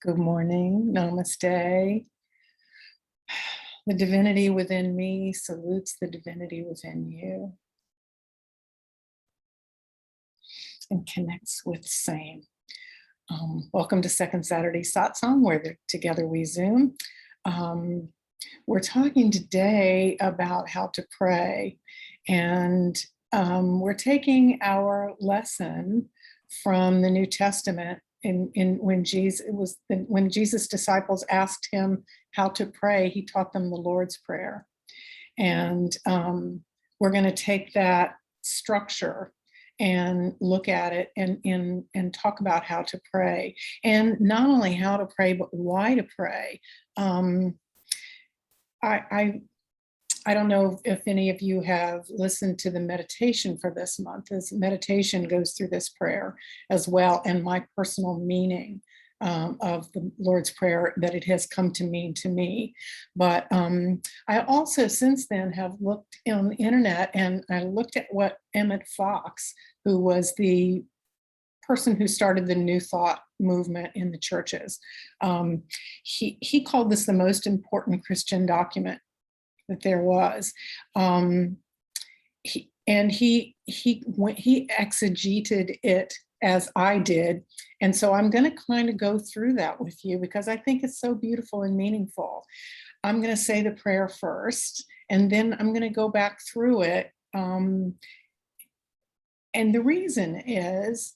Good morning. Namaste. The divinity within me salutes the divinity within you and connects with same. Welcome to Second Saturday Satsang, where together we Zoom. We're talking today about how to pray, and we're taking our lesson from the New Testament when Jesus' disciples asked him how to pray. He taught them the Lord's Prayer, and we're going to take that structure and look at it and talk about how to pray, and not only how to pray but why to pray. I don't know if any of you have listened to the meditation for this month. This meditation goes through this prayer as well, and my personal meaning of the Lord's Prayer that it has come to mean to me. But I also since then have looked on the internet, and I looked at what Emmett Fox, who was the person who started the New Thought movement in the churches, he called this the most important Christian document that there was. He exegeted it as I did. And so I'm going to kind of go through that with you because I think it's so beautiful and meaningful. I'm going to say the prayer first, and then I'm going to go back through it. And the reason is,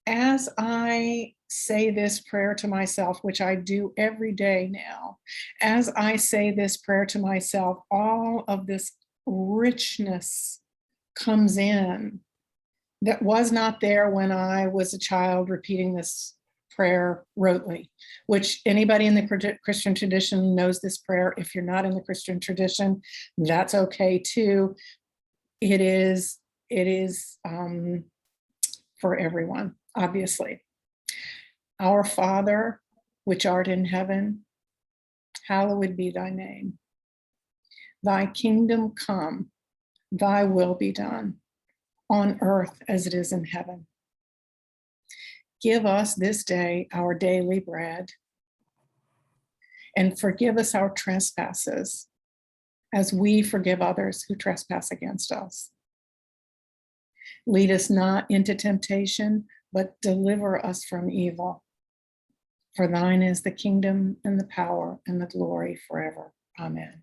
as I say this prayer to myself, which I do every day now, as I say this prayer to myself, all of this richness comes in that was not there when I was a child repeating this prayer rotely, which anybody in the Christian tradition knows this prayer. If you're not in the Christian tradition, that's okay too. It is for everyone, obviously. Our Father, which art in heaven, hallowed be thy name. Thy kingdom come, thy will be done, on earth as it is in heaven. Give us this day our daily bread, and forgive us our trespasses, as we forgive others who trespass against us. Lead us not into temptation, but deliver us from evil. For thine is the kingdom and the power and the glory forever. Amen.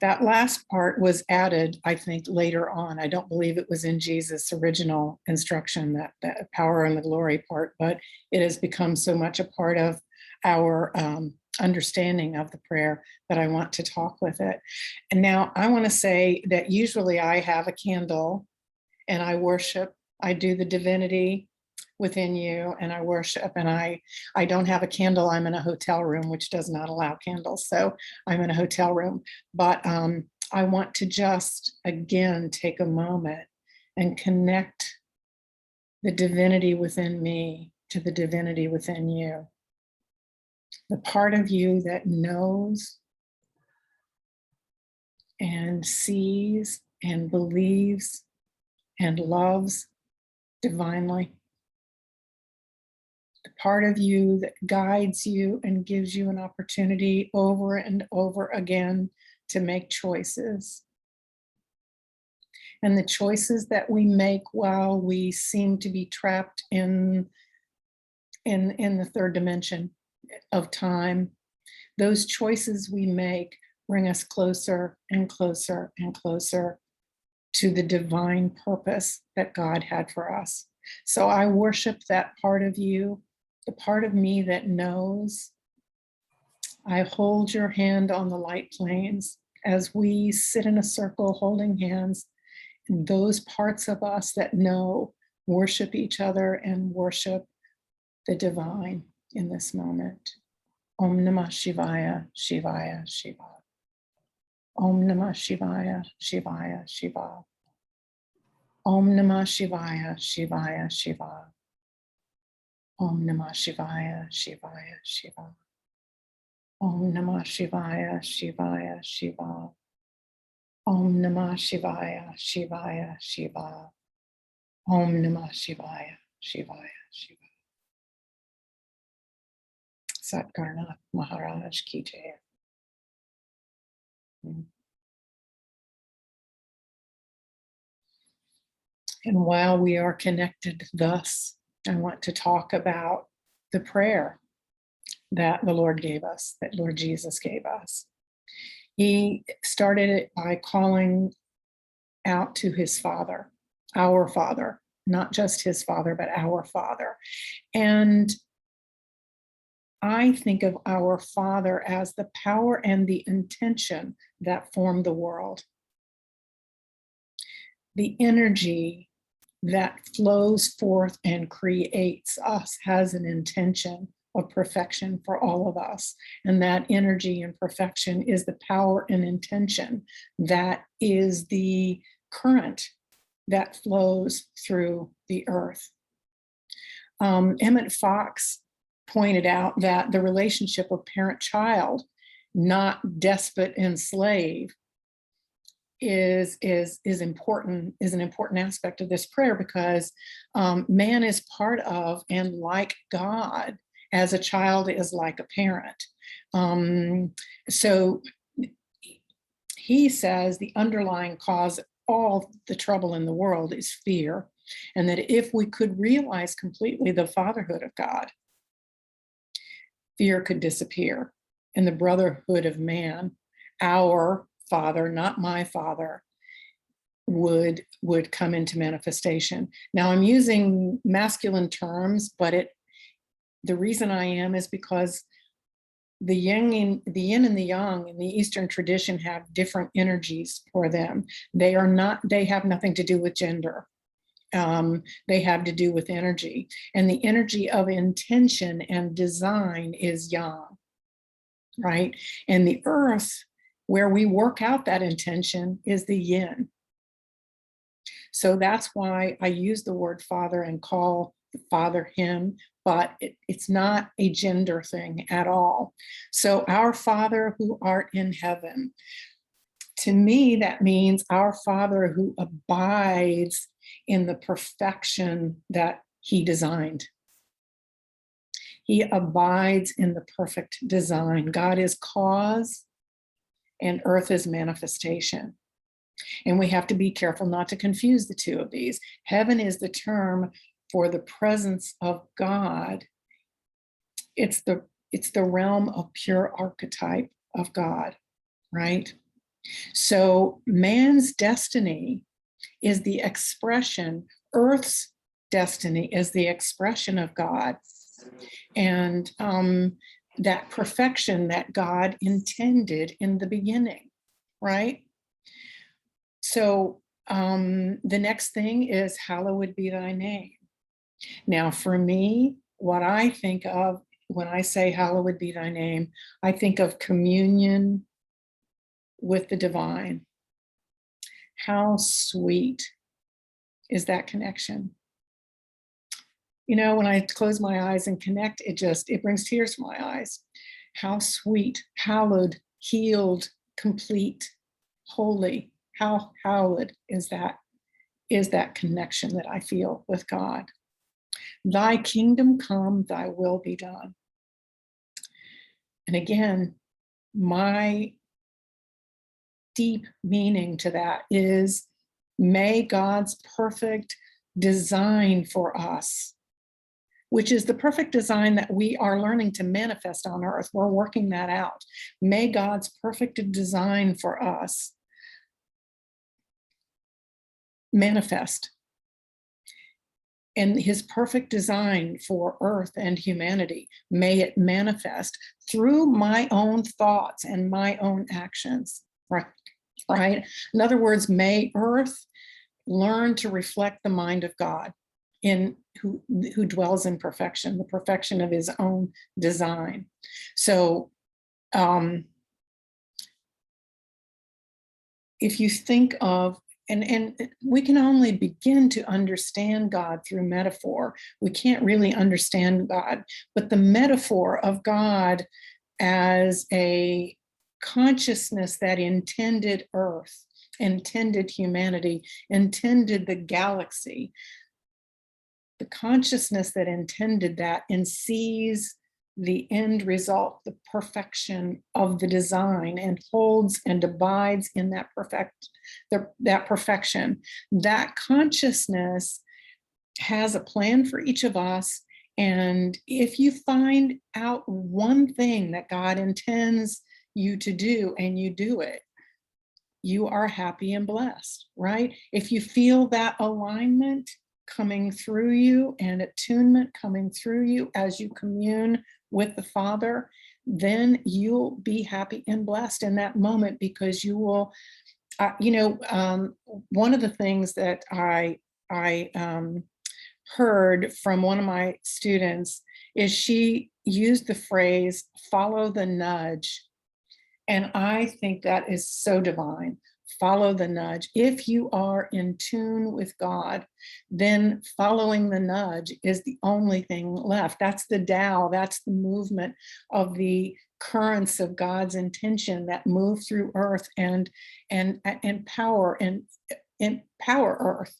That last part was added, I think, later on. I don't believe it was in Jesus' original instruction, that power and the glory part, but it has become so much a part of our understanding of the prayer that I want to talk with it. And now I want to say that usually I have a candle and I worship. I do the divinity within you, and I worship, and I don't have a candle. I'm in a hotel room, which does not allow candles, so I'm in a hotel room. But I want to just again take a moment and connect the divinity within me to the divinity within you. The part of you that knows and sees and believes and loves divinely. The part of you that guides you and gives you an opportunity over and over again to make choices. And the choices that we make while we seem to be trapped in the third dimension of time, those choices we make bring us closer and closer and closer to the divine purpose that God had for us. So I worship that part of you, the part of me that knows. I hold your hand on the light planes as we sit in a circle holding hands. And those parts of us that know worship each other and worship the divine in this moment. Om Namah Shivaya, Shivaya, Shiva. Om Namah Shivaya, Shivaya, Shiva. Om Namah Shivaya, Shivaya, Shiva. Om Namah Shivaya, Shivaya, Shiva. Om Namah Shivaya, Shivaya, Shiva. Om Namah Shivaya, Shivaya, Shiva. Om Namah Shivaya, Shivaya, Shiva. Satgarnath Maharaj Ki Jai. And while we are connected thus, I want to talk about the prayer that the Lord gave us, that Lord Jesus gave us. He started it by calling out to his Father, our Father, not just his Father, but our Father. And I think of our Father as the power and the intention that form the world. The energy that flows forth and creates us has an intention of perfection for all of us. And that energy and perfection is the power and intention that is the current that flows through the earth. Emmett Fox pointed out that the relationship of parent-child, not despot and slave, is an important aspect of this prayer, because man is part of and like God as a child is like a parent. So he says the underlying cause of all the trouble in the world is fear, and that if we could realize completely the fatherhood of God, fear could disappear, and the brotherhood of man, our Father, not my Father, would come into manifestation. Now I'm using masculine terms, but the reason I am is because the yin and the yang in the Eastern tradition have different energies for them. They have nothing to do with gender. They have to do with energy, and the energy of intention and design is yang, right? And the earth, where we work out that intention, is the yin. So that's why I use the word father and call the Father him, but it's not a gender thing at all. So our Father who art in heaven, to me, that means our Father who abides in the perfection that he designed. He abides in the perfect design. God is cause and earth is manifestation. And we have to be careful not to confuse the two of these. Heaven is the term for the presence of God. It's the realm of pure archetype of God, right? So man's destiny is the expression, earth's destiny is the expression of God, and that perfection that God intended in the beginning, right? So the next thing is hallowed be thy name. Now for me, what I think of when I say hallowed be thy name, I think of communion with the divine. How sweet is that connection? You know, when I close my eyes and connect, it brings tears to my eyes. How sweet, hallowed, healed, complete, holy. How hallowed is that connection that I feel with God. Thy kingdom come, thy will be done. And again, my deep meaning to that is, may God's perfect design for us, which is the perfect design that we are learning to manifest on earth, we're working that out. May God's perfect design for us manifest. And his perfect design for earth and humanity, may it manifest through my own thoughts and my own actions, right? In other words, may earth learn to reflect the mind of God, who dwells in perfection, the perfection of his own design. So if you think of, and we can only begin to understand God through metaphor. We can't really understand God, but the metaphor of God as a consciousness that intended earth, intended humanity, intended the galaxy, the consciousness that intended that and sees the end result, the perfection of the design, and holds and abides in that perfection. That consciousness has a plan for each of us. And if you find out one thing that God intends you to do and you do it, you are happy and blessed, right? If you feel that alignment coming through you and attunement coming through you as you commune with the Father, then you'll be happy and blessed in that moment, because you will, one of the things that I heard from one of my students is she used the phrase, follow the nudge. And I think that is so divine. Follow the nudge. If you are in tune with God, then following the nudge is the only thing left. That's the Tao, that's the movement of the currents of God's intention that move through earth and empower earth.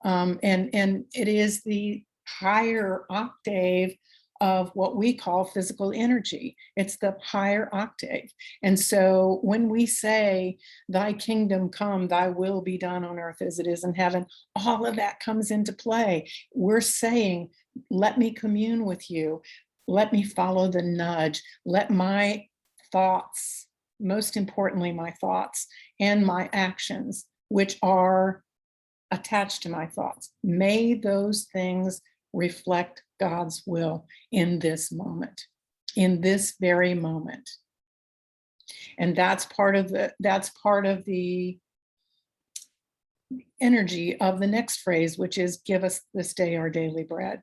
And it is the higher octave of what we call physical energy. It's the higher octave. And so when we say, thy kingdom come, thy will be done on earth as it is in heaven, all of that comes into play. We're saying, let me commune with you. Let me follow the nudge. Let my thoughts, most importantly, my thoughts and my actions, which are attached to my thoughts, may those things reflect God's will in this moment, in this very moment. And that's part of the energy of the next phrase, which is, give us this day our daily bread.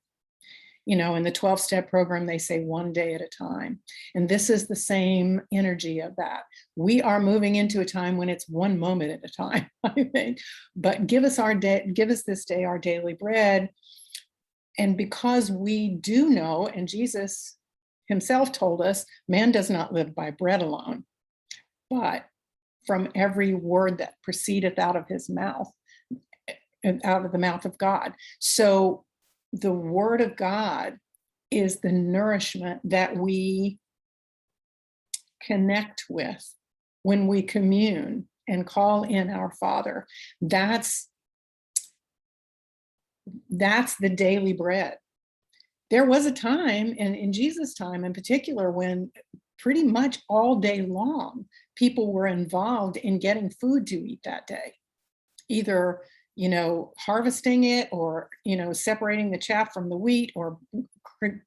In the 12-step program, they say one day at a time. And this is the same energy of that. We are moving into a time when it's one moment at a time, I think. But give us this day our daily bread. And because we do know, and Jesus himself told us, man does not live by bread alone, but from every word that proceedeth out of his mouth, and out of the mouth of God. So the word of God is the nourishment that we connect with when we commune and call in our Father. That's the daily bread. There was a time, and in Jesus' time in particular, when pretty much all day long, people were involved in getting food to eat that day. Either, harvesting it, or, separating the chaff from the wheat, or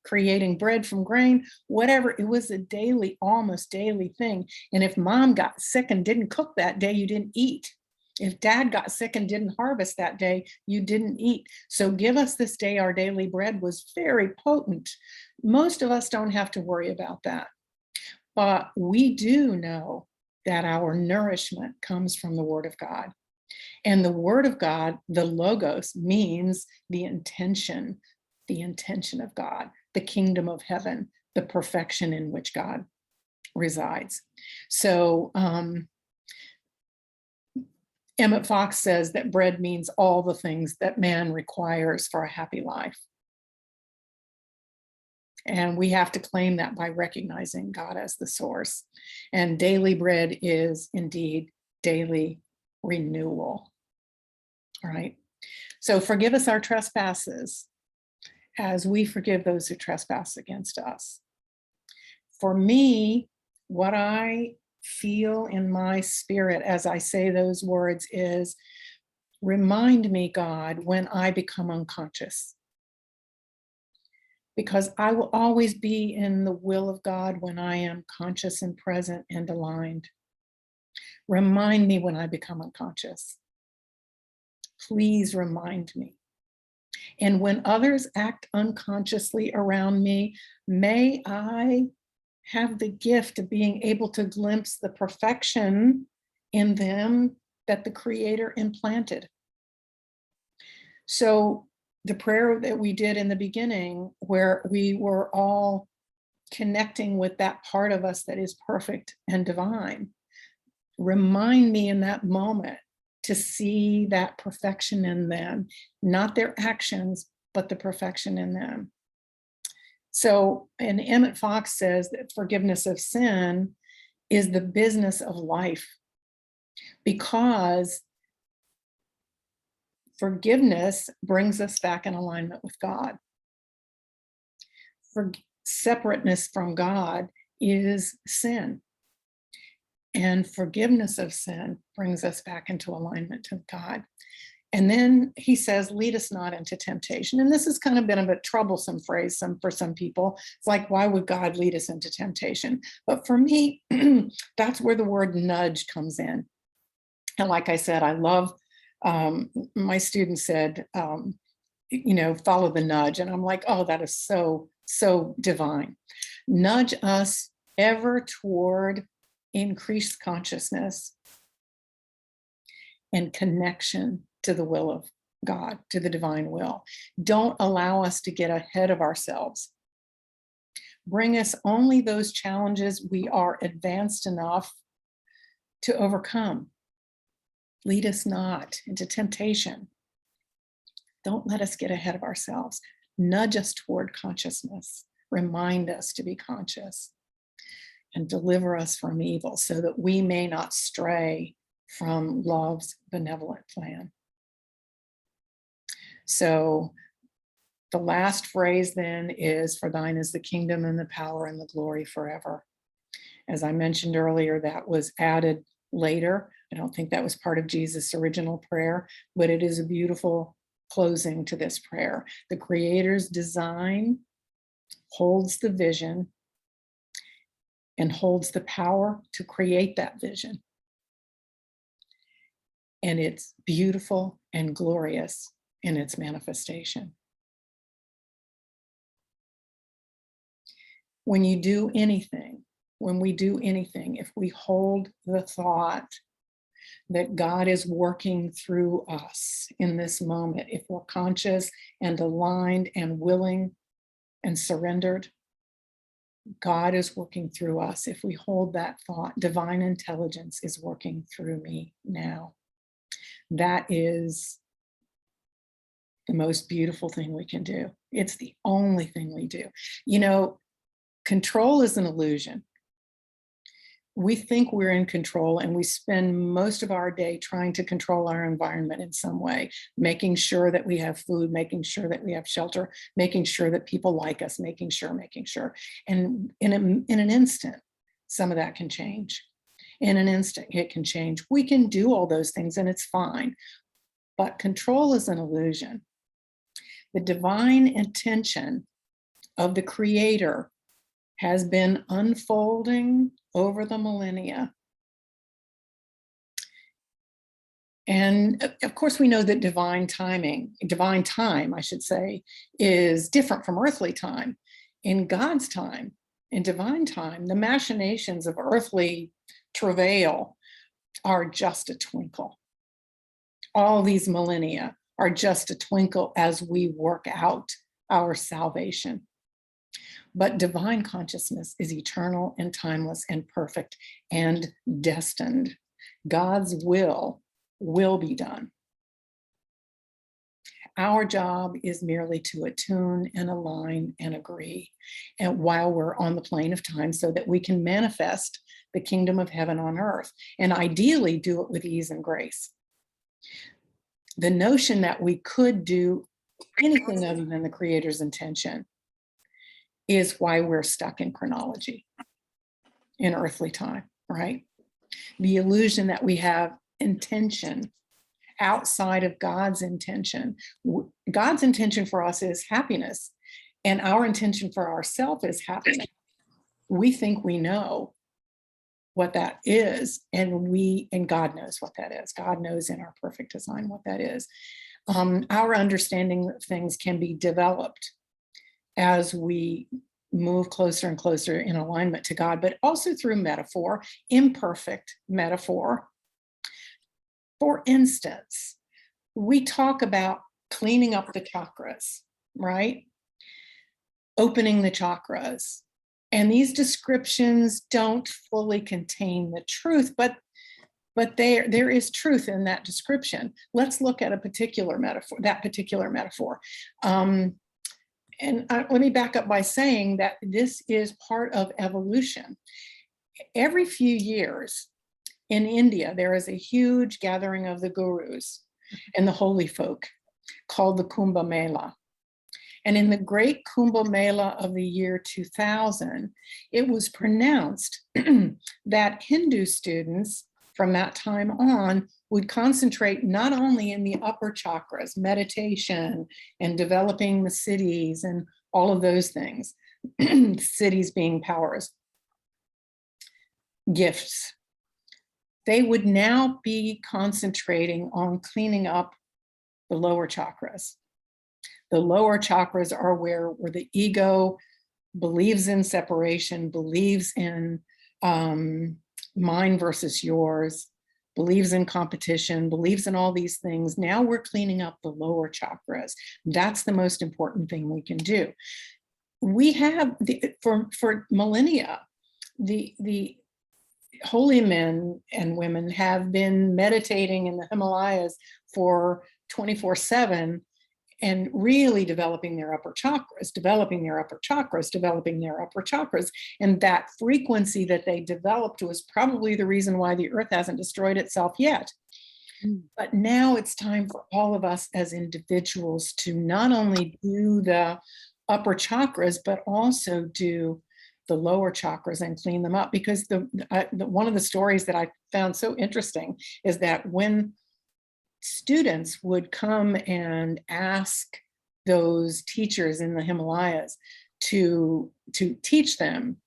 creating bread from grain, whatever. It was a daily, almost daily thing. And if mom got sick and didn't cook that day, you didn't eat. If dad got sick and didn't harvest that day, you didn't eat. So give us this day our daily bread was very potent. Most of us don't have to worry about that. But we do know that our nourishment comes from the Word of God. And the Word of God, the Logos, means the intention of God, the kingdom of heaven, the perfection in which God resides. So, Emmett Fox says that bread means all the things that man requires for a happy life. And we have to claim that by recognizing God as the source. And daily bread is indeed daily renewal. All right. So forgive us our trespasses as we forgive those who trespass against us. For me, what I feel in my spirit as I say those words is, remind me, God, when I become unconscious. Because I will always be in the will of God when I am conscious and present and aligned. Remind me when I become unconscious. Please remind me. And when others act unconsciously around me, may I have the gift of being able to glimpse the perfection in them that the Creator implanted. So the prayer that we did in the beginning, where we were all connecting with that part of us that is perfect and divine, remind me in that moment to see that perfection in them, not their actions, but the perfection in them. So, and Emmett Fox says that forgiveness of sin is the business of life, because forgiveness brings us back in alignment with God. Separateness from God is sin. And forgiveness of sin brings us back into alignment with God. And then he says, lead us not into temptation. And this has kind of been a bit troublesome phrase for some people. It's like, why would God lead us into temptation? But for me, that's where the word nudge comes in. And like I said, I love, my student said, follow the nudge. And I'm like, oh, that is so, so divine. Nudge us ever toward increased consciousness and connection to the will of God, to the divine will. Don't allow us to get ahead of ourselves. Bring us only those challenges we are advanced enough to overcome. Lead us not into temptation. Don't let us get ahead of ourselves. Nudge us toward consciousness. Remind us to be conscious, and deliver us from evil, so that we may not stray from love's benevolent plan. So the last phrase then is, for thine is the kingdom and the power and the glory forever. As I mentioned earlier, that was added later. I don't think that was part of Jesus' original prayer, but it is a beautiful closing to this prayer. The Creator's design holds the vision and holds the power to create that vision. And it's beautiful and glorious in its manifestation. When we do anything, if we hold the thought that God is working through us in this moment, if we're conscious and aligned and willing and surrendered, God is working through us. If we hold that thought, divine intelligence is working through me now. That is the most beautiful thing we can do. It's the only thing we do. Control is an illusion. We think we're in control, and we spend most of our day trying to control our environment in some way, making sure that we have food, making sure that we have shelter, making sure that people like us, making sure. And in an instant, some of that can change. In an instant, it can change. We can do all those things and it's fine, but control is an illusion. The divine intention of the Creator has been unfolding over the millennia. And of course, we know that divine time, I should say, is different from earthly time. In God's time, in divine time, the machinations of earthly travail are just a twinkle. All these millennia are just a twinkle as we work out our salvation. But divine consciousness is eternal and timeless and perfect and destined. God's will be done. Our job is merely to attune and align and agree, and while we're on the plane of time, so that we can manifest the kingdom of heaven on earth, and ideally do it with ease and grace. The notion that we could do anything other than the Creator's intention is why we're stuck in chronology, in earthly time, right? The illusion that we have intention outside of God's intention. God's intention for us is happiness, and our intention for ourselves is happiness. We think we know what that is, and God knows what that is. God knows in our perfect design what that is. Our understanding of things can be developed as we move closer and closer in alignment to God, but also through metaphor, imperfect metaphor. For instance, we talk about cleaning up the chakras, right? Opening the chakras. And these descriptions don't fully contain the truth, but there is truth in that description. Let's look at that particular metaphor. And let me back up by saying that this is part of evolution. Every few years in India, there is a huge gathering of the gurus and the holy folk called the Kumbh Mela. And in the great Kumbh Mela of the year 2000, it was pronounced that Hindu students from that time on would concentrate not only in the upper chakras, meditation and developing the cities and all of those things, cities being powers, gifts. They would now be concentrating on cleaning up the lower chakras. The lower chakras are where the ego believes in separation, believes in mine versus yours, believes in competition, believes in all these things. Now we're cleaning up the lower chakras. That's the most important thing we can do. We have, for millennia, the holy men and women have been meditating in the Himalayas for 24/7 and really developing their upper chakras, developing their upper chakras, developing their upper chakras. And that frequency that they developed was probably the reason why the earth hasn't destroyed itself yet. But now it's time for all of us as individuals to not only do the upper chakras, but also do the lower chakras and clean them up. Because one of the stories that I found so interesting is that when students would come and ask those teachers in the Himalayas to teach them,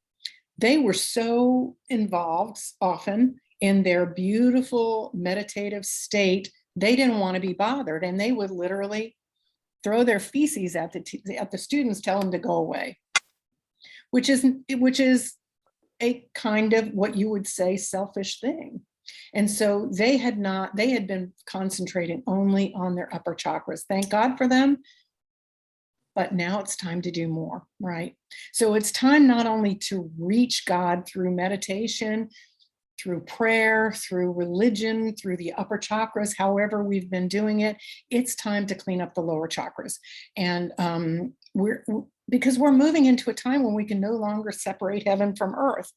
they were so involved often in their beautiful meditative state, they didn't want to be bothered, and they would literally throw their feces at the students, tell them to go away, which is a kind of what you would say selfish thing. And so they had been concentrating only on their upper chakras. Thank God for them. But now it's time to do more, right? So it's time not only to reach God through meditation, through prayer, through religion, through the upper chakras, however we've been doing it, it's time to clean up the lower chakras. And because we're moving into a time when we can no longer separate heaven from earth.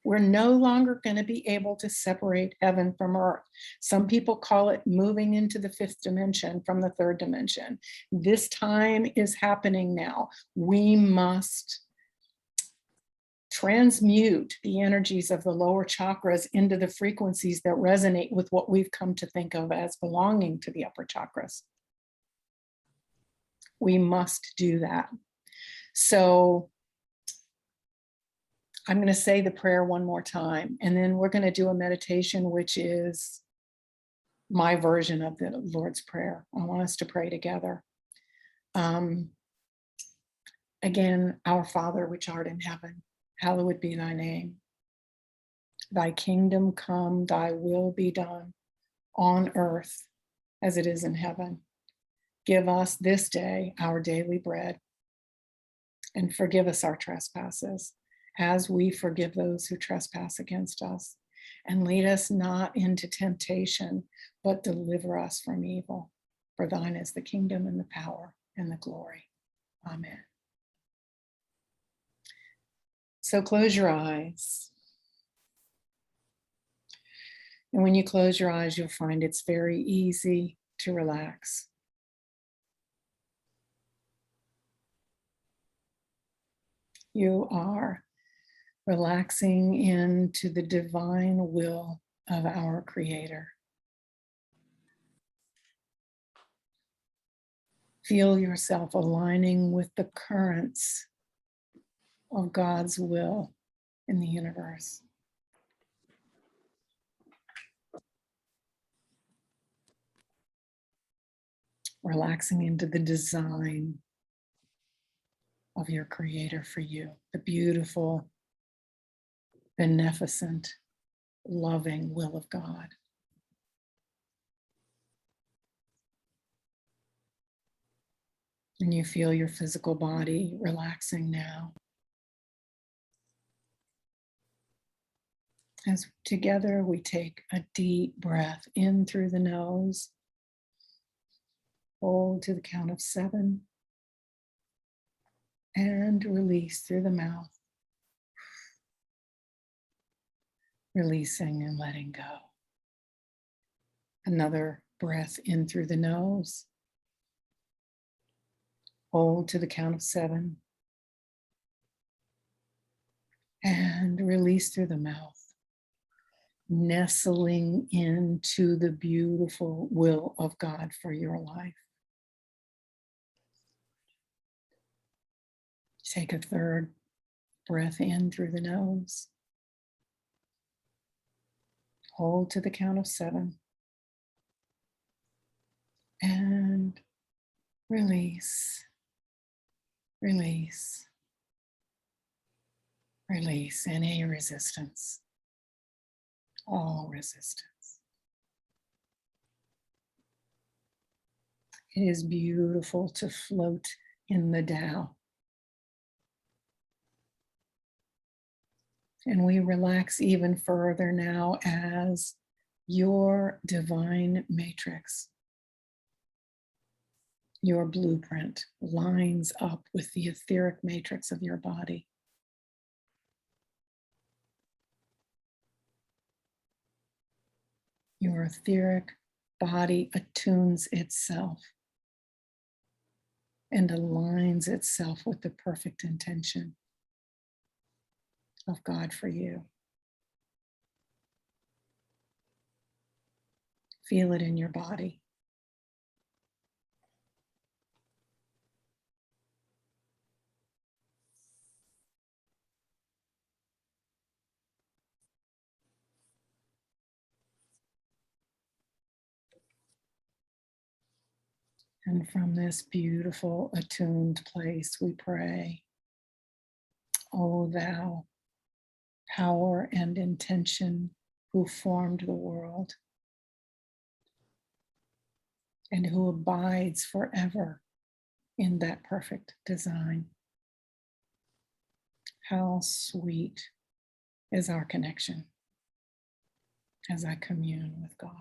We're no longer going to be able to separate heaven from earth. Some people call it moving into the fifth dimension from the third dimension. This time is happening now. We must transmute the energies of the lower chakras into the frequencies that resonate with what we've come to think of as belonging to the upper chakras. We must do that. So I'm going to say the prayer one more time, and then we're going to do a meditation, which is my version of the Lord's Prayer. I want us to pray together. Again, our Father, which art in heaven, hallowed be thy name. Thy kingdom come, thy will be done on earth as it is in heaven. Give us this day our daily bread, and forgive us our trespasses, as we forgive those who trespass against us. And lead us not into temptation, but deliver us from evil. For thine is the kingdom and the power and the glory. Amen. So close your eyes. And when you close your eyes, you'll find it's very easy to relax. You are relaxing into the divine will of our Creator. Feel yourself aligning with the currents of God's will in the universe. Relaxing into the design of your Creator for you, the beautiful, beneficent, loving will of God. And you feel your physical body relaxing now. As together we take a deep breath in through the nose Hold to the count of 7 and release through the mouth. Releasing and letting go. Another breath in through the nose. Hold to the count of 7 and release through the mouth. Nestling into the beautiful will of God for your life. Take a third breath in through the nose. Hold to the count of 7 and release, release, release any resistance, all resistance. It is beautiful to float in the Tao. And we relax even further now as your divine matrix, your blueprint, lines up with the etheric matrix of your body. Your etheric body attunes itself and aligns itself with the perfect intention of God for you. Feel it in your body. And from this beautiful attuned place, we pray, O thou power and intention who formed the world and who abides forever in that perfect design. How sweet is our connection as I commune with God.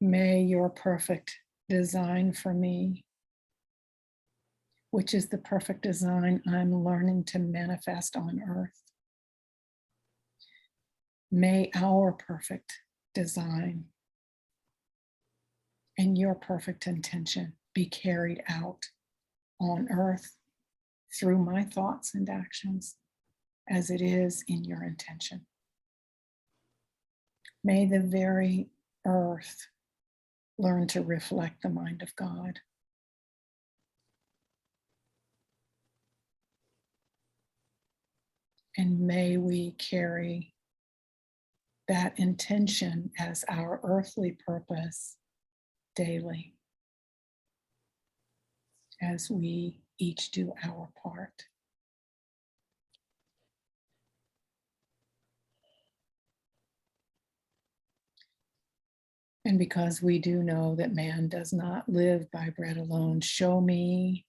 May your perfect design for me, which is the perfect design I'm learning to manifest on earth. May our perfect design and your perfect intention be carried out on earth through my thoughts and actions as it is in your intention. May the very earth learn to reflect the mind of God. And may we carry that intention as our earthly purpose daily as we each do our part. And because we do know that man does not live by bread alone, show me,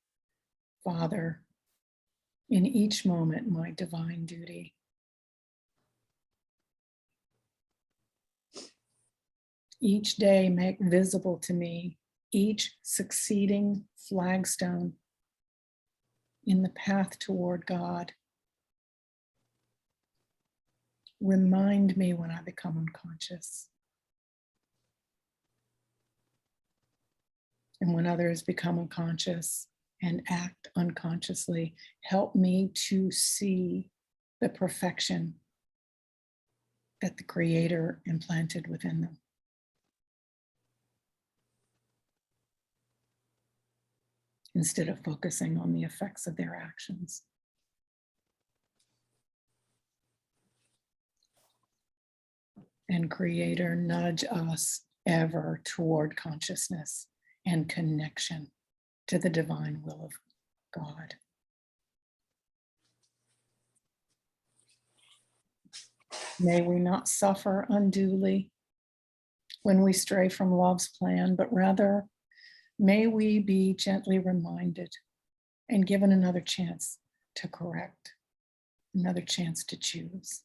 Father, in each moment my divine duty. Each day make visible to me each succeeding flagstone in the path toward God. Remind me when I become unconscious. And when others become unconscious and act unconsciously, help me to see the perfection that the Creator implanted within them. Instead of focusing on the effects of their actions. And Creator, nudge us ever toward consciousness and connection to the divine will of God. May we not suffer unduly when we stray from love's plan, but rather may we be gently reminded and given another chance to correct, another chance to choose.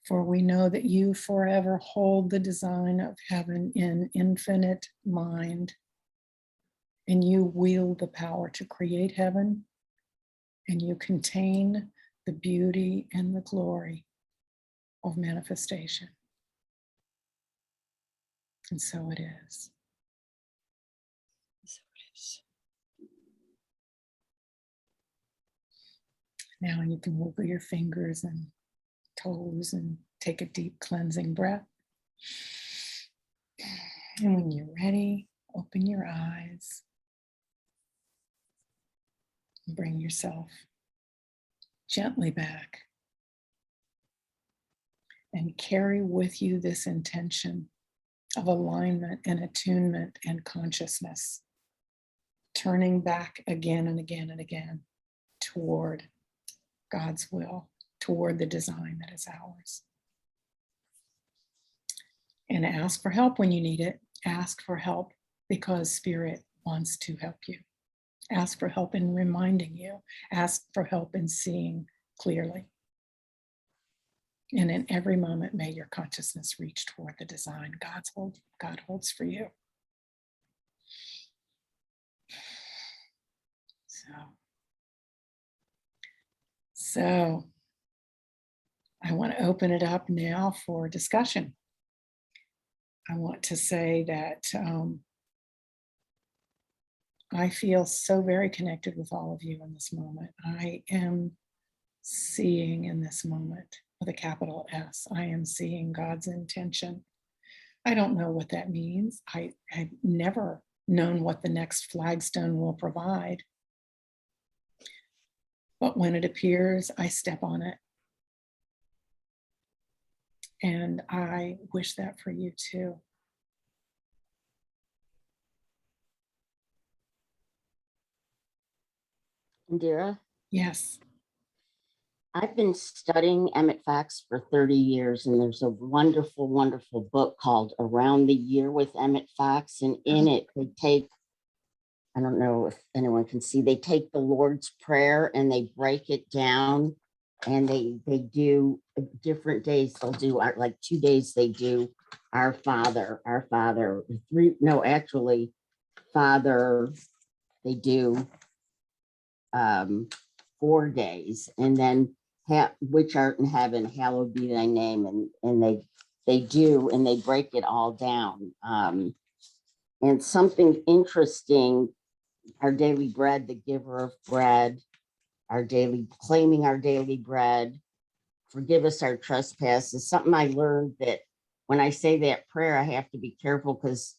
For we know that you forever hold the design of heaven in infinite mind, and you wield the power to create heaven, and you contain the beauty and the glory of manifestation. And so it is. So it is. Now you can wiggle your fingers and toes and take a deep cleansing breath. And when you're ready, open your eyes. And bring yourself gently back. And carry with you this intention of alignment and attunement and consciousness, turning back again and again and again toward God's will, toward the design that is ours. And ask for help when you need it. Ask for help because Spirit wants to help you. Ask for help in reminding you. Ask for help in seeing clearly. And in every moment, may your consciousness reach toward the design God holds for you. So I want to open it up now for discussion. I want to say that I feel so very connected with all of you in this moment. I am seeing in this moment with a capital S. I am seeing God's intention. I don't know what that means. I've never known what the next flagstone will provide. But when it appears, I step on it. And I wish that for you too. Indira, Yes. I've been studying Emmett Fox for 30 years, and there's a wonderful, wonderful book called Around the Year with Emmett Fox. And in it, they take, I don't know if anyone can see, they take the Lord's Prayer and they break it down, and they do different days. They'll do like 2 days, they do Our Father, Father, they do 4 days, and then which art in heaven, hallowed be thy name, and they do, and they break it all down. And something interesting, our daily bread, the giver of bread, claiming our daily bread, forgive us our trespasses. Something I learned, that when I say that prayer, I have to be careful, because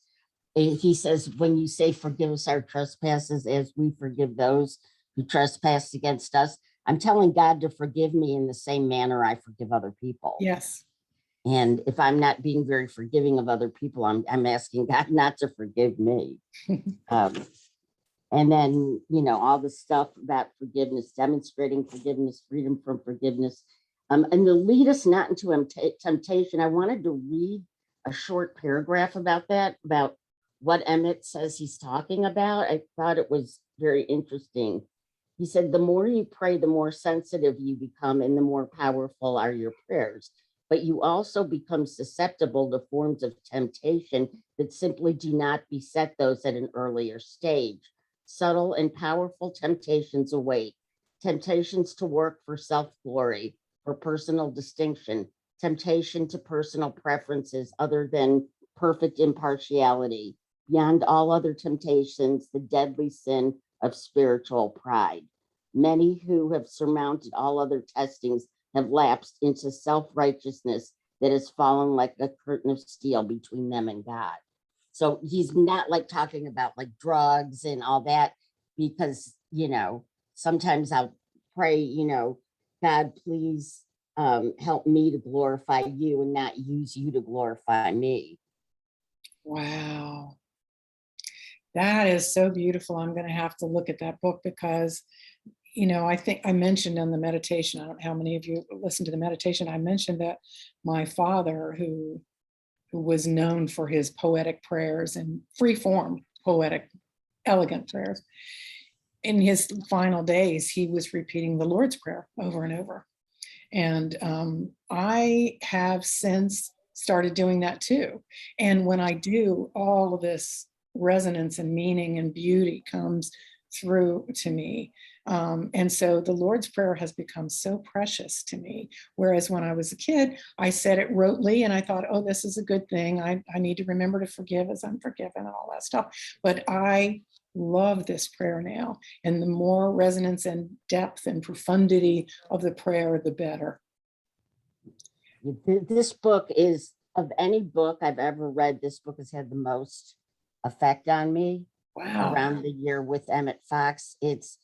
he says, when you say forgive us our trespasses as we forgive those who trespass against us, I'm telling God to forgive me in the same manner I forgive other people. Yes. And if I'm not being very forgiving of other people, I'm asking God not to forgive me. And then, all the stuff about forgiveness, demonstrating forgiveness, freedom from forgiveness, and to lead us not into temptation. I wanted to read a short paragraph about that, about what Emmett says he's talking about. I thought it was very interesting. He said, the more you pray, the more sensitive you become, and the more powerful are your prayers. But you also become susceptible to forms of temptation that simply do not beset those at an earlier stage. Subtle and powerful temptations await. Temptations to work for self-glory, for personal distinction, temptation to personal preferences other than perfect impartiality. Beyond all other temptations, the deadly sin of spiritual pride. Many who have surmounted all other testings have lapsed into self-righteousness that has fallen like a curtain of steel between them and God. So he's not like talking about like drugs and all that, because, sometimes I'll pray, God, please help me to glorify you and not use you to glorify me. Wow. That is so beautiful. I'm going to have to look at that book because, I think I mentioned in the meditation, I don't know how many of you listened to the meditation, I mentioned that my father, who was known for his poetic prayers and free form, poetic, elegant prayers, in his final days, he was repeating the Lord's Prayer over and over. And I have since started doing that too. And when I do, all of this resonance and meaning and beauty comes through to me. And so the Lord's Prayer has become so precious to me. Whereas when I was a kid, I said it rotely and I thought, oh, this is a good thing. I need to remember to forgive as I'm forgiven and all that stuff. But I love this prayer now. And the more resonance and depth and profundity of the prayer, the better. This book is, of any book I've ever read, this book has had the most effect on me. Wow. Around the year with Emmett Fox. It's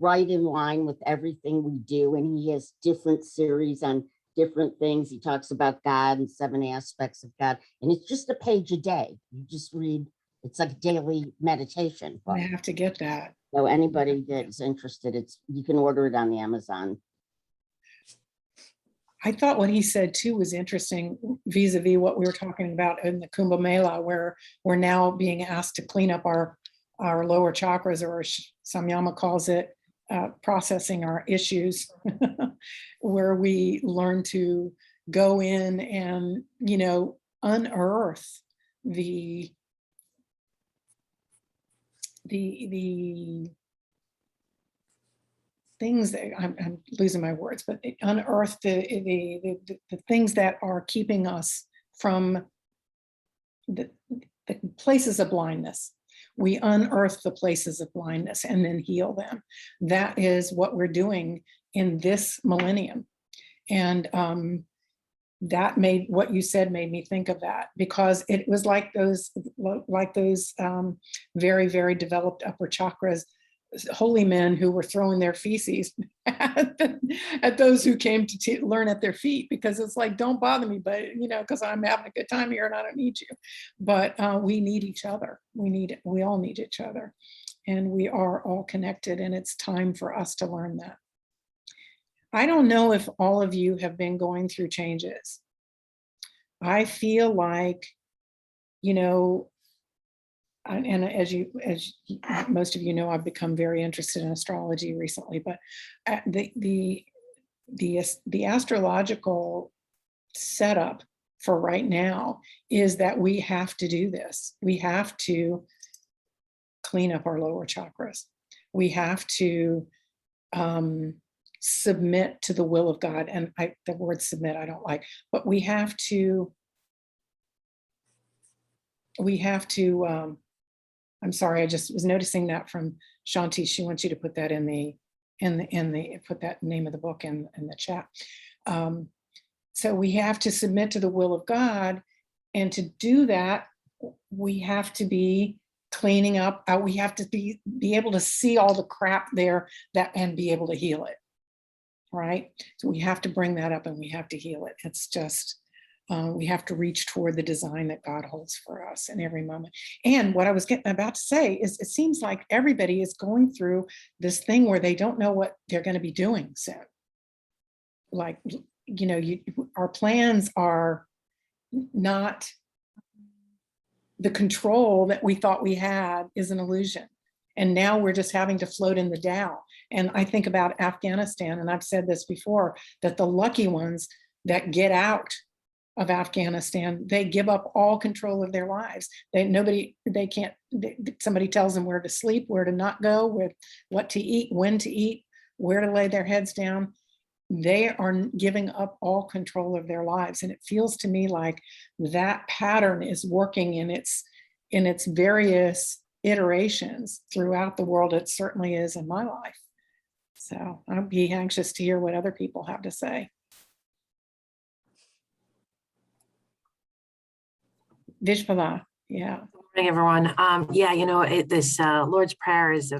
right in line with everything we do. And he has different series on different things. He talks about God and 7 aspects of God. And it's just a page a day. You just read, it's like a daily meditation book. I have to get that. So anybody that's interested, you can order it on the Amazon. I thought what he said too was interesting vis-a-vis what we were talking about in the Kumbh Mela, where we're now being asked to clean up our lower chakras, or Samyama calls it processing our issues, where we learn to go in and, unearth the things that I'm losing my words, but unearth the things that are keeping us from the places of blindness. We unearth the places of blindness and then heal them. That is what we're doing in this millennium. And that made what you said made me think of that, because it was like those very, very developed upper chakras holy men who were throwing their feces at those who came to learn at their feet, because it's like, don't bother me, but because I'm having a good time here and I don't need you. But we need each other. We all need each other, and we are all connected, and it's time for us to learn that. I don't know if all of you have been going through changes. I feel like, and as most of you know, I've become very interested in astrology recently, but the astrological setup for right now is that we have to do this. We have to clean up our lower chakras. We have to submit to the will of God. And the word submit I don't like, but we have to I'm sorry, I just was noticing that from Shanti. She wants you to put that put that name of the book in the chat. So we have to submit to the will of God. And to do that, we have to be cleaning up. We have to be able to see all the crap there and be able to heal it. Right? So we have to bring that up and we have to heal it. It's just, we have to reach toward the design that God holds for us in every moment. And what I was about to say is, it seems like everybody is going through this thing where they don't know what they're going to be doing soon. Like, our plans are not, the control that we thought we had is an illusion. And now we're just having to float in the Tao. And I think about Afghanistan, and I've said this before, that the lucky ones that get out of Afghanistan, they give up all control of their lives. Somebody tells them where to sleep, where to not go, what to eat, when to eat, where to lay their heads down. They are giving up all control of their lives. And it feels to me like that pattern is working in its various iterations throughout the world. It certainly is in my life. So I'd be anxious to hear what other people have to say. Vishpala, yeah. Good morning, everyone. This Lord's Prayer has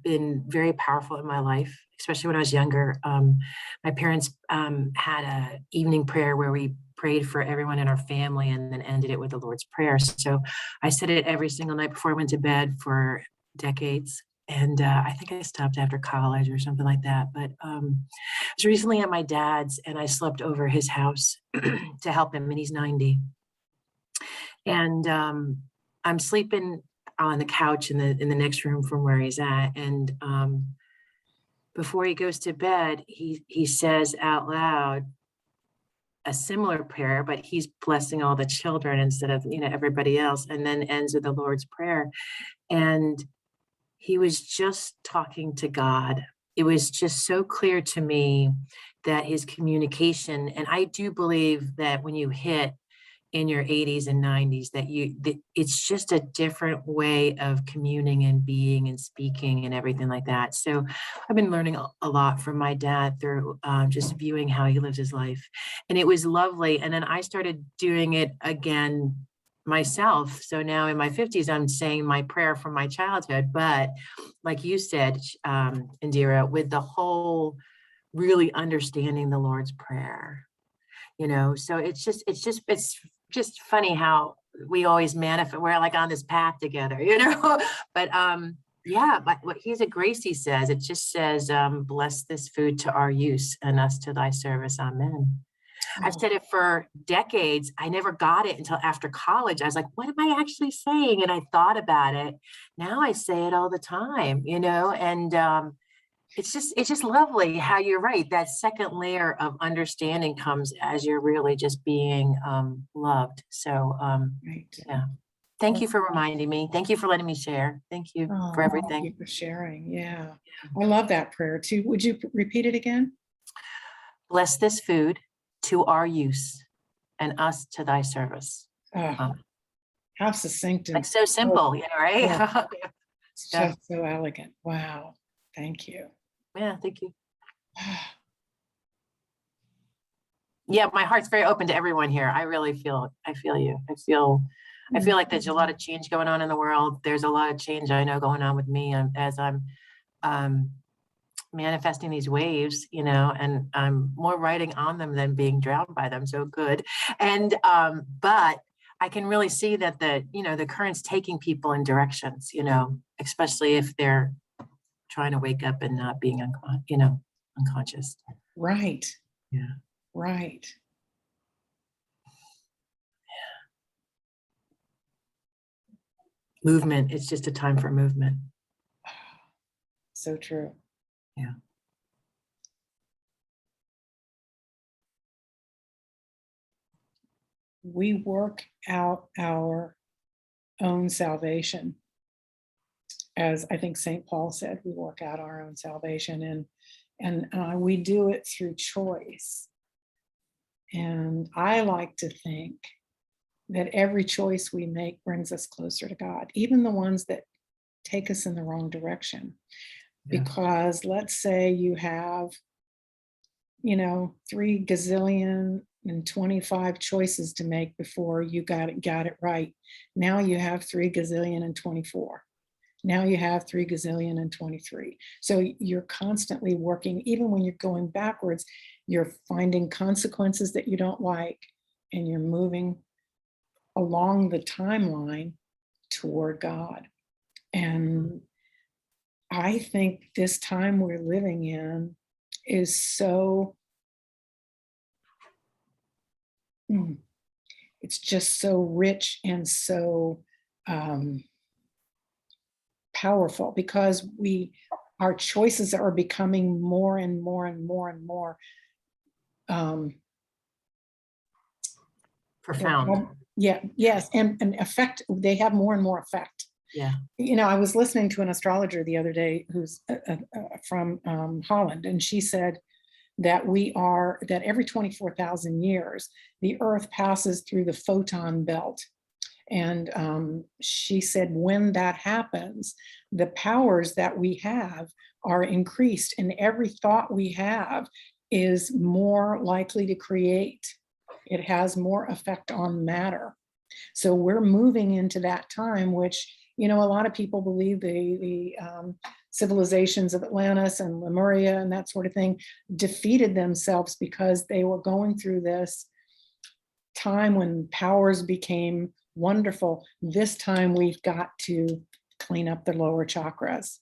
been very powerful in my life, especially when I was younger. My parents had an evening prayer where we prayed for everyone in our family and then ended it with the Lord's Prayer. So I said it every single night before I went to bed for decades. And I think I stopped after college or something like that. But I was recently at my dad's and I slept over his house to help him, and he's 90. And I'm sleeping on the couch in the next room from where he's at. And before he goes to bed, he says out loud a similar prayer, but he's blessing all the children instead of, everybody else, and then ends with the Lord's Prayer. And he was just talking to God. It was just so clear to me that his communication, and I do believe that when you hit in your 80s and 90s, that it's just a different way of communing and being and speaking and everything like that. So I've been learning a lot from my dad through just viewing how he lives his life. And it was lovely. And then I started doing it again myself. So now in my 50s, I'm saying my prayer from my childhood. But like you said, Indira, with the whole really understanding the Lord's Prayer, so it's just funny how we always manifest, we're like on this path together, but yeah, but what he's a grace, he says, it just says, bless this food to our use and us to thy service. Amen. I've said it for decades. I never got it until after college. I was like, what am I actually saying? And I thought about it. Now I say it all the time, and it's just lovely how you're right. That second layer of understanding comes as you're really just being loved. So Right. yeah. Thank you for reminding me. Thank you for letting me share. Thank you for everything. Thank you for sharing. Yeah. I love that prayer too. Would you repeat it again? Bless this food to our use and us to thy service. How succinct and like so simple, right? Yeah. Yeah. So elegant. Wow. Thank you. Yeah, thank you. Yeah, my heart's very open to everyone here. I really feel you. I feel like there's a lot of change going on in the world. There's a lot of change I know going on with me as I'm manifesting these waves, and I'm more riding on them than being drowned by them. So good. And but I can really see that the current's taking people in directions, especially if they're trying to wake up and not being unconscious. Right. Yeah. Right. Movement. It's just a time for movement. So true. Yeah. We work out our own salvation. As I think St. Paul said, we work out our own salvation, and we do it through choice. And I like to think that every choice we make brings us closer to God, even the ones that take us in the wrong direction. Yeah. Because let's say you have, 3 gazillion and 25 choices to make before you got it right. Now you have 3 gazillion and 24. Now you have 3 gazillion and 23. So you're constantly working, even when you're going backwards, you're finding consequences that you don't like, and you're moving along the timeline toward God. And I think this time we're living in is so, it's just so rich and so powerful, because our choices are becoming more and more and more and more profound. Yes, and effect. They have more and more effect. Yeah. I was listening to an astrologer the other day who's from Holland, and she said that that every 24,000 years, the Earth passes through the photon belt. And she said, when that happens, the powers that we have are increased, and every thought we have is more likely to create. It has more effect on matter. So we're moving into that time, which, a lot of people believe the civilizations of Atlantis and Lemuria and that sort of thing defeated themselves because they were going through this time when powers became wonderful. This time we've got to clean up the lower chakras.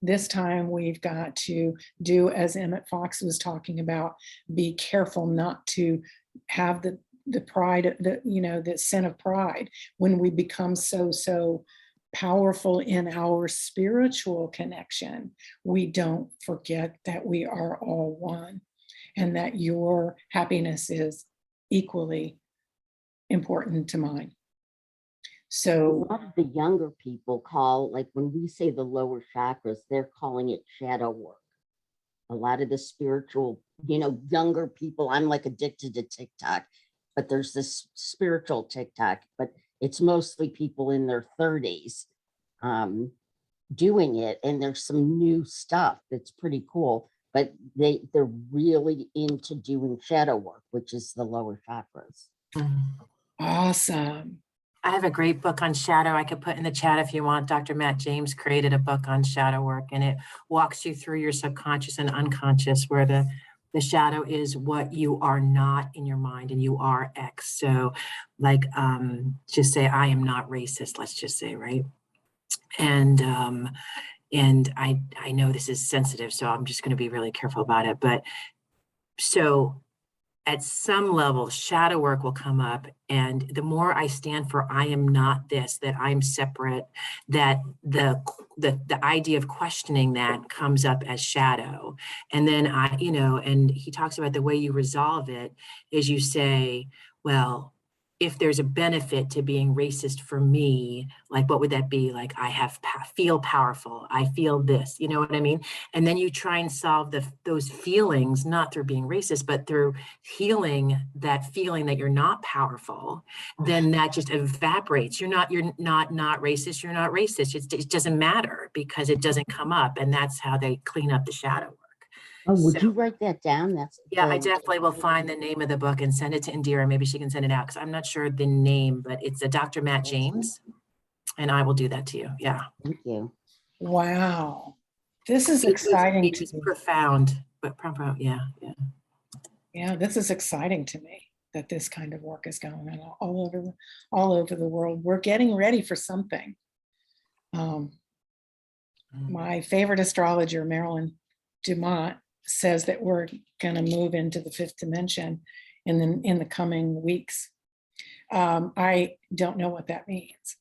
This time we've got to do, as Emmett Fox was talking about, be careful not to have the pride, the sin of pride, when we become so powerful in our spiritual connection, we don't forget that we are all one and that your happiness is equally important to mine. A So lot of the younger people call, like when we say the lower chakras, they're calling it shadow work. A lot of the spiritual, younger people, I'm like addicted to TikTok, but there's this spiritual TikTok, but it's mostly people in their 30s doing it. And there's some new stuff that's pretty cool, but they're really into doing shadow work, which is the lower chakras. awesome. I have a great book on shadow I could put in the chat if you want. Dr. Matt James created a book on shadow work, and it walks you through your subconscious and unconscious, where the shadow is what you are not in your mind, and you are X. So like, just say, I am not racist, let's just say, right? And I know this is sensitive, so I'm just going to be really careful about it. But so at some level, shadow work will come up. And the more I stand for, I am not this, that I'm separate, that the idea of questioning that comes up as shadow. And then and he talks about the way you resolve it is you say, well, if there's a benefit to being racist for me, like, what would that be? Like, I feel powerful. I feel this, you know what I mean? And then you try and solve those feelings, not through being racist, but through healing that feeling that you're not powerful. Then that just evaporates. You're not racist. You're not racist. It doesn't matter because it doesn't come up. And that's how they clean up the shadow work. Oh, would you write that down? Yeah, I definitely will find the name of the book and send it to Indira. Maybe she can send it out because I'm not sure the name, but it's a Dr. Matt James, and I will do that to you. Yeah. Thank you. Wow. This is exciting to It's me. profound, but profound. Yeah. Yeah, this is exciting to me that this kind of work is going on all over the world. We're getting ready for something. My favorite astrologer, Marilyn Dumont, says that we're going to move into the fifth dimension in the coming weeks. I don't know what that means.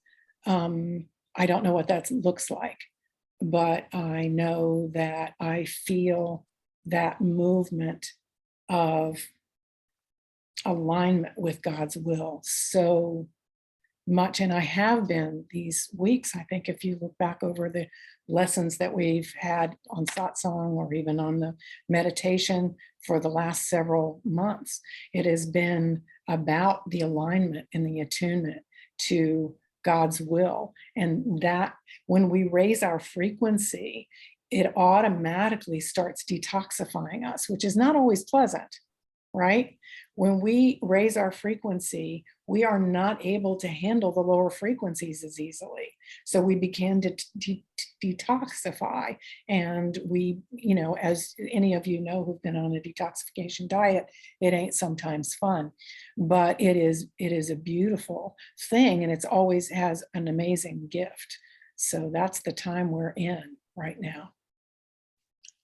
I don't know what that looks like, but I know that I feel that movement of alignment with God's will so much. And I have been these weeks. I think if you look back over the lessons that we've had on Satsang or even on the meditation for the last several months, it has been about the alignment and the attunement to God's will. And that when we raise our frequency, it automatically starts detoxifying us, which is not always pleasant, right? When we raise our frequency, we are not able to handle the lower frequencies as easily. So we begin to detoxify. And we, as any of you know who've been on a detoxification diet, it ain't sometimes fun, but it is a beautiful thing. And it's always has an amazing gift. So that's the time we're in right now.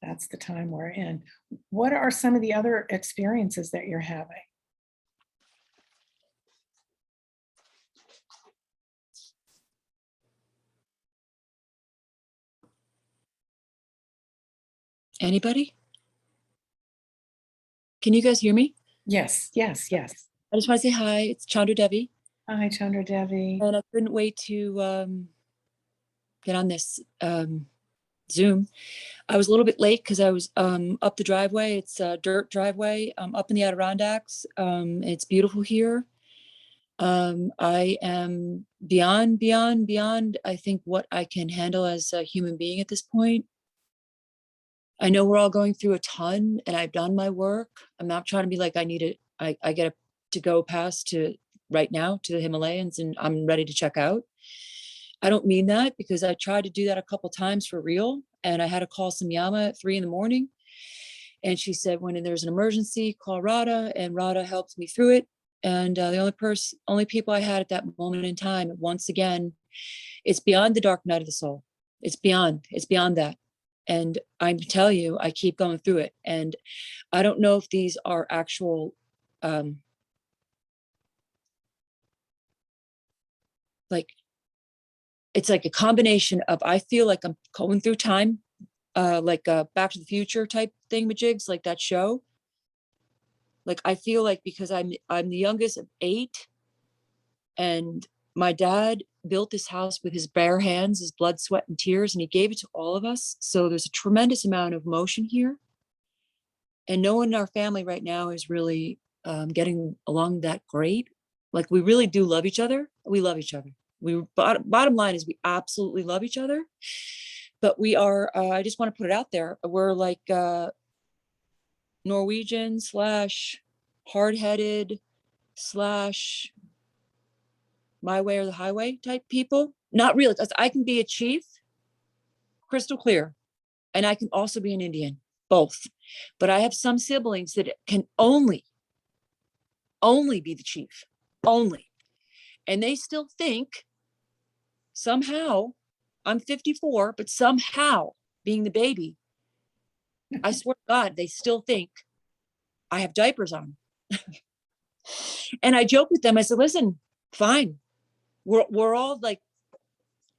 That's the time we're in. What are some of the other experiences that you're having? Anybody? Can you guys hear me? Yes. I just want to say hi. It's Chandra Devi. Hi, Chandra Devi. And I couldn't wait to get on this Zoom. I was a little bit late because I was up the driveway. It's a dirt driveway up in the Adirondacks. It's beautiful here. I am beyond, I think, what I can handle as a human being at this point. I know we're all going through a ton and I've done my work. I'm not trying to be like, I get to go past to right now to the Himalayas and I'm ready to check out. I don't mean that because I tried to do that a couple times for real. And I had to call Samyama at 3 a.m. And she said, when there's an emergency, call Radha, and Radha helped me through it. And the only people I had at that moment in time, once again, it's beyond the dark night of the soul. It's beyond that. And I tell you, I keep going through it. And I don't know if these are actual, like it's like a combination of, I feel like I'm going through time, like a Back to the Future type thingamajigs, like that show. Like, I feel like because I'm the youngest of 8, and my dad built this house with his bare hands, his blood, sweat, and tears, and he gave it to all of us. So there's a tremendous amount of emotion here. And no one in our family right now is really getting along that great. Like, we really do love each other. We love each other. Bottom line is we absolutely love each other. But we are, I just want to put it out there. We're like Norwegian / hard-headed / my way or the highway type people. Not really. I can be a chief, crystal clear, and I can also be an Indian, both. But I have some siblings that can only be the chief, only. And they still think somehow, I'm 54, but somehow, being the baby, I swear to God, they still think I have diapers on. And I joke with them. I said, listen, fine. We're all like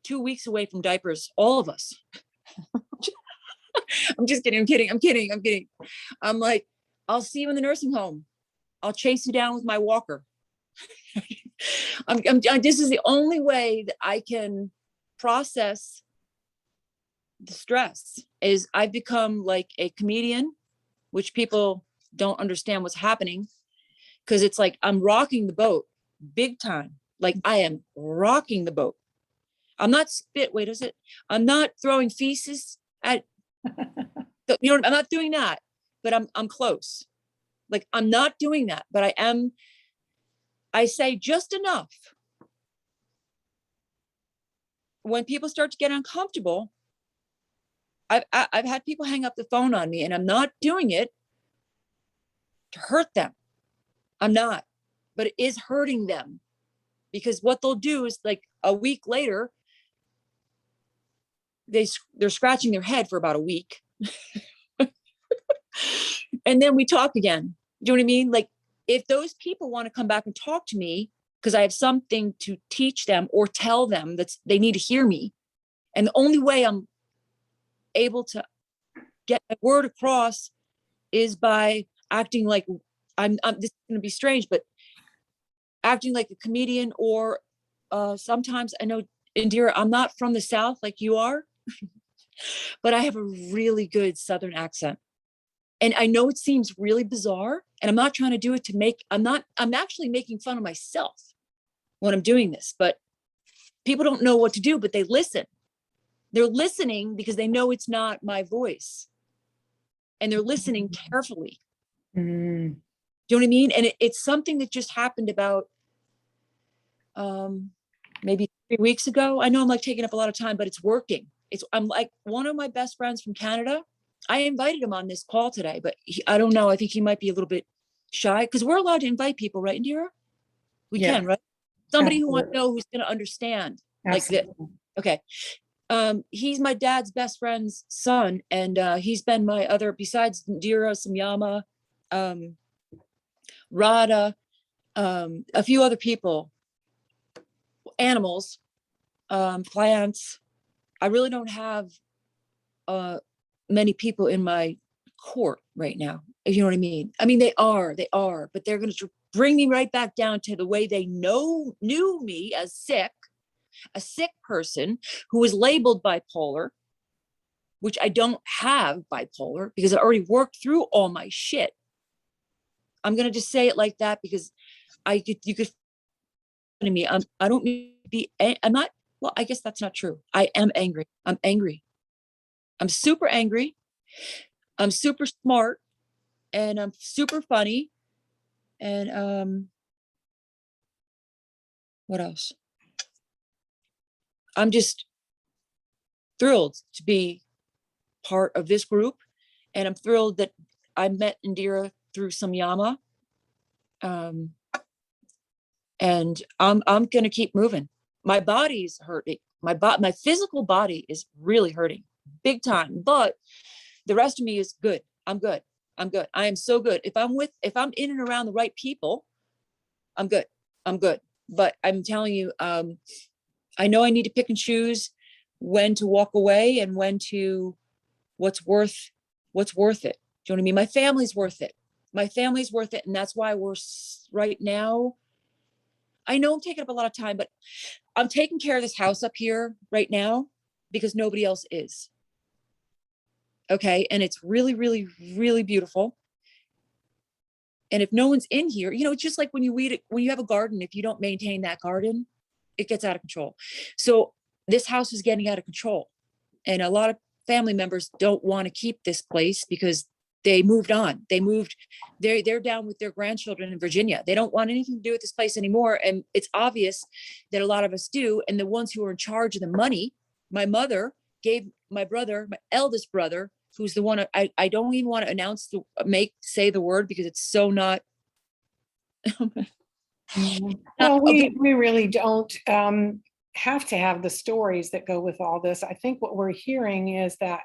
2 weeks away from diapers, all of us. I'm just kidding. I'm kidding. I'm like, I'll see you in the nursing home. I'll chase you down with my walker. This is the only way that I can process the stress. Is I've become like a comedian, which people don't understand what's happening, because it's like I'm rocking the boat big time. Like, I am rocking the boat. I'm not I'm not throwing feces at, I'm not doing that, but I'm close. Like, I'm not doing that, but I say just enough. When people start to get uncomfortable, I've had people hang up the phone on me, and I'm not doing it to hurt them. I'm not, but it is hurting them, because what they'll do is, like, a week later, they're scratching their head for about a week. And then we talk again. Do you know what I mean? Like, if those people want to come back and talk to me because I have something to teach them or tell them that they need to hear me, and the only way I'm able to get a word across is by acting like I'm this is going to be strange, but acting like a comedian, or sometimes, I know, Indira, I'm not from the South like you are, but I have a really good Southern accent. And I know it seems really bizarre, and I'm not trying to do it to I'm actually making fun of myself when I'm doing this, but people don't know what to do, but they listen. They're listening because they know it's not my voice, and they're listening carefully. Mm. Do you know what I mean? And it's something that just happened about maybe 3 weeks ago. I know I'm like taking up a lot of time, but it's working. I'm like, one of my best friends from Canada, I invited him on this call today, but I don't know. I think he might be a little bit shy, because we're allowed to invite people, right, Indira? We Yeah. can, right? Somebody who wants Absolutely. to know, who's going to understand. Absolutely. Okay. He's my dad's best friend's son, and he's been my other, besides Indira, Samyama, Radha, a few other people, animals, plants. I really don't have many people in my court right now, if you know what I mean. I mean, they are, but they're going to bring me right back down to the way they knew me as a sick person who was labeled bipolar, which I don't have bipolar, because I already worked through all my shit. I'm going to just say it like that, because you could to me. I don't mean to be, I'm not, well, I guess that's not true. I am angry. I'm angry. I'm super angry. I'm super smart, and I'm super funny. And what else? I'm just thrilled to be part of this group. And I'm thrilled that I met Indira through Samyama. And I'm going to keep moving. My body's hurting. My physical body is really hurting big time, but the rest of me is good. I'm good. I am so good. If I'm in and around the right people, I'm good. But I'm telling you, I know I need to pick and choose when to walk away and when to, what's worth it. Do you know what I mean? My family's worth it. My family's worth it. And that's why right now, I know I'm taking up a lot of time, but I'm taking care of this house up here right now because nobody else is. Okay. And it's really, really, really beautiful. And if no one's in here, it's just like when you have a garden, if you don't maintain that garden, it gets out of control. So this house is getting out of control. And a lot of family members don't want to keep this place because they moved on. They're down with their grandchildren in Virginia. They don't want anything to do with this place anymore. And it's obvious that a lot of us do. And the ones who are in charge of the money, my mother gave my eldest brother, who's the one I don't even want to say the word because it's so not. Well, we really don't have to have the stories that go with all this. I think what we're hearing is that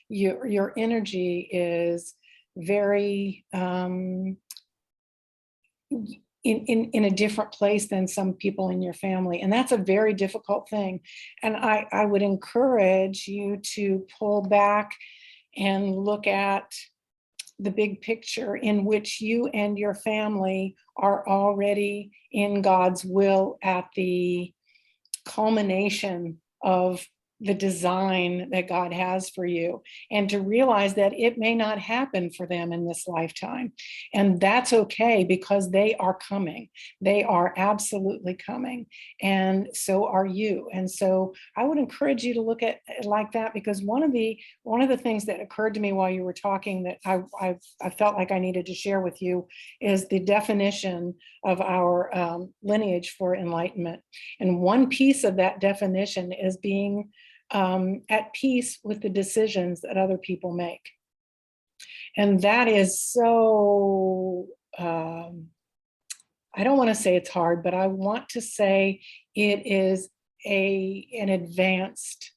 your energy is very in a different place than some people in your family. And that's a very difficult thing. And I would encourage you to pull back and look at the big picture in which you and your family are already in God's will at the culmination of the design that God has for you, and to realize that it may not happen for them in this lifetime. And that's okay, because they are coming. They are absolutely coming. And so are you. And so I would encourage you to look at it like that, because one of the things that occurred to me while you were talking that I felt like I needed to share with you is the definition of our lineage for enlightenment. And one piece of that definition is being at peace with the decisions that other people make. And that is so, I don't want to say it's hard, but I want to say it is an advanced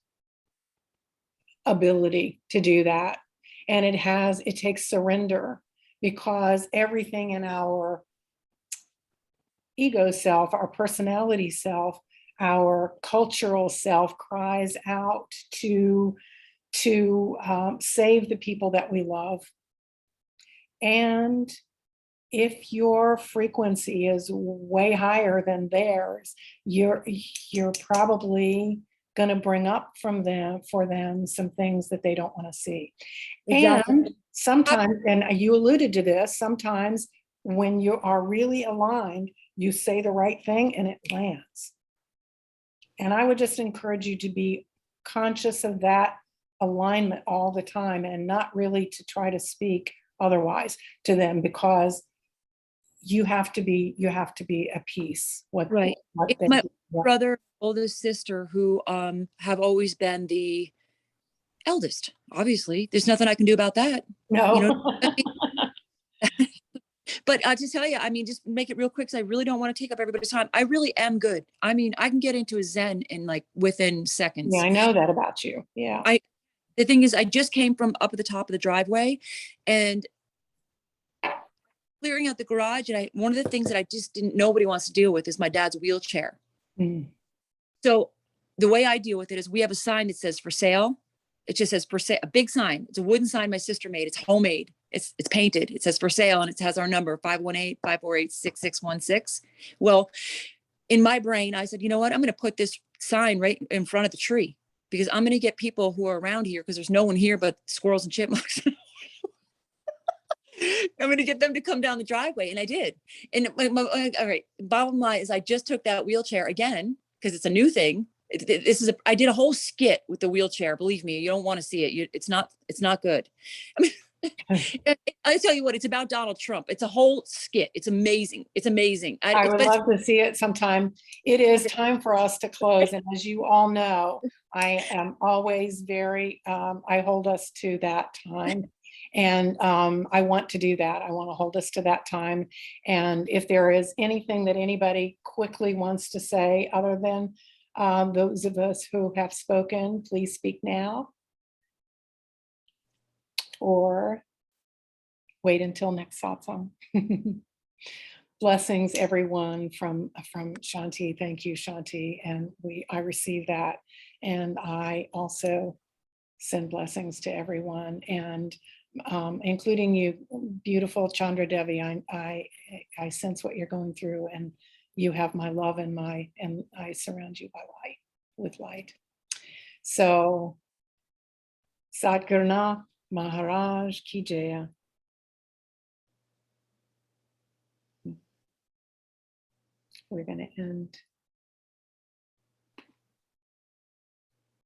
ability to do that. And it takes surrender, because everything in our ego self, our personality self, our cultural self cries out to save the people that we love. And if your frequency is way higher than theirs, you're probably going to bring up for them some things that they don't want to see. Exactly. And sometimes, and you alluded to this, sometimes when you are really aligned, you say the right thing and it lands. And I would just encourage you to be conscious of that alignment all the time, and not really to try to speak otherwise to them, because you have to be at peace. Right. It's my brother, oldest sister, who have always been the eldest. Obviously, there's nothing I can do about that. No. But to tell you, I mean, just make it real quick, because I really don't want to take up everybody's time. I really am good. I mean, I can get into a Zen in like within seconds. Yeah, I know that about you. Yeah. The thing is, I just came from up at the top of the driveway and clearing out the garage. And one of the things that I just nobody wants to deal with is my dad's wheelchair. Mm. So the way I deal with it is, we have a sign that says for sale. It just says for sale, a big sign. It's a wooden sign my sister made. It's homemade. It's painted. It says for sale, and it has our number, 518-548-6616. Well, in my brain, I said, you know what? I'm going to put this sign right in front of the tree, because I'm going to get people who are around here, because there's no one here but squirrels and chipmunks. I'm going to get them to come down the driveway. And I did. And all right, bottom line is, I just took that wheelchair again, because it's a new thing. I did a whole skit with the wheelchair. Believe me, you don't want to see it. It's not good. I mean, I tell you what, it's about Donald Trump. It's a whole skit. It's amazing. It's amazing. I would love to see it sometime. It is time for us to close. And as you all know, I am always very, I hold us to that time. And I want to do that. I want to hold us to that time. And if there is anything that anybody quickly wants to say, other than those of us who have spoken, please speak now, or wait until next satsang. Blessings, everyone, from Shanti. Thank you, Shanti. And I received that. And I also send blessings to everyone, and including you, beautiful Chandra Devi. I sense what you're going through, and you have my love and I surround you by light, with light. So Satgurnath Maharaj Ki Jaya. We're going to end